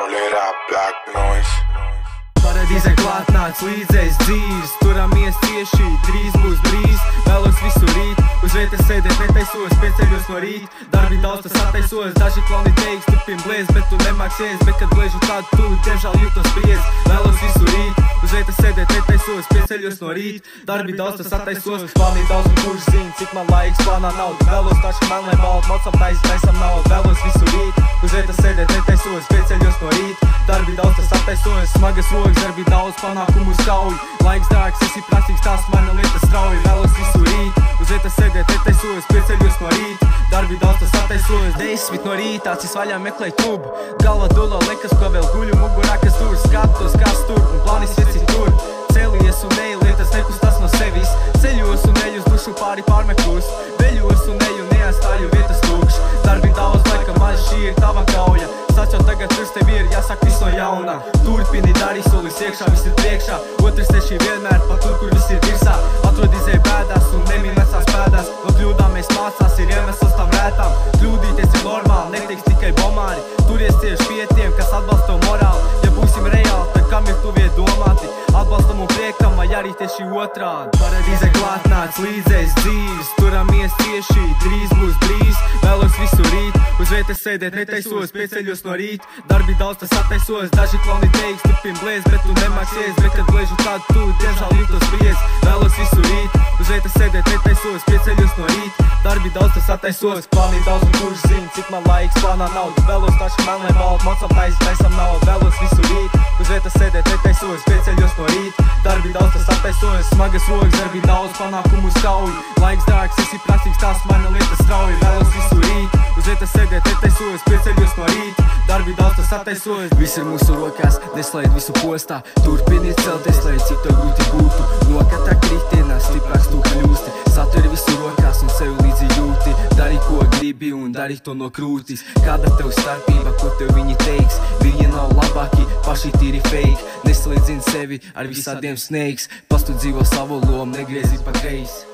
Kontrolierā black noise. Paradīzē klāt nāc līdzēs dzīves, turamies cieši, drīz būs brīz. Vēlos visu rīt, uz vietas sēdēt netaisos, pieceļos no rīt. Darbi daudz tas attaisos, daži klauni teiks, turpin blēs, bet tu nemāksies. Bet kad blēžu kādu tu, diemžēl jūtos spriedz. Vēlos visu rīt, uz vietas sēdēt netaisos, pieceļos no rīt. Darbi daudz tas attaisos, plānī daudz un kurš zin, cik man laiks, plānā nauda. Vēlos taši man, lai balt, mocam taisam naudu. Vēlos visu rīt, uz vietas sēdēt netaisos, pieceļos no rīt. Darbi daudz tas attaisos, smagas rokas, darbi daudz, panākumu skauj. Laiks dārgs, esi prasīgs, tās mana lieta strauji. Vēlos visu rīt, uz vietas sēdēt netaisos, pieceļos no rīt. Darbi daudz tas attaisos, 10 no rīta, acis vaļā meklēj tubu. Galva dulā lekas, ko vēl guļu mugurā, kas dur. Skatos, kas tur, un plānis vieci tur. Celies un neji, lietas nekustās no sevis. Ceļos un eju uz dušu pāri pārmeklus. Veļos un eju, neatstāju vietas tukš. Darbi daudz, laika maz, šī ir tava kauja. Sāc jau tagad, kas tev ir, jāsāk viss no jauna. Turpini, dari solis iekšā, viss ir priekšā. Otrs teši vienmēr, pa tur, kur viss ir virsā. Atrodizēja bēdās un nemin vecās pēdās. No kļūdām mēs mācās, ir iemesls tam rētām. Kļūdīties ir normāli, neteiks tikai bomāri. Turies cieši pie tiem, kas atbalsta to morāli. Ja būsim reāli, tad kam ir tuvie domāti? Atbalstam un priekam, vai arī tieši otrādi. Paradīzē klāt nāc līdzēs dzīves, turamies cieši, drīz būs brīz. Vēlos visu rīt, uz vietas sēdēt netaisos, pieceļos no rīt. Darbi daudz tas attaisos, daži klauni teiks, turpin blēs, bet tu nemāksies. Bet kad blēžu kādu tu, diemžēl jūtos spriedz. Vēlos visu rīt, uz vietas sēdēt netaisos, pieceļos no rīt. Darbi daudz tas attaisos, plānī daudz un kurš zin, cik man laiks, plānā nauda. Vēlos taši man, lai balt, mocam taisam naudu. Vēlos visu rīt, uz vietas sēdēt netaisos, pieceļos no rīt. Darbi daudz tas attaisos, smagas rokas, darbi daudz, panākumu skauj. Laiks dārgs, esi prasīgs, tās mana lieta strauji. Vēlos visu rīt, uz vietas sēdēt netaisos, pieceļos no rīt. Darbi daudz tas attaisos, viss ir mūsu rokās, neslaid visu postā. Turpiniet celties, lai cik tev grūti būtu. Nokatā kritienā, stiprāks tu kļūsti. Saturi visu rokās un sevi līdzi jūti. Dari ko gribi un dari to no krūtis. Kāda tev starpība, ko tev viņi teiks? Viņi nav labāki, paši tīri fake. Neslēdzini sevi ar visādiem snakes. Pastu dzīvo savu lomu, negriezi pa kreisi.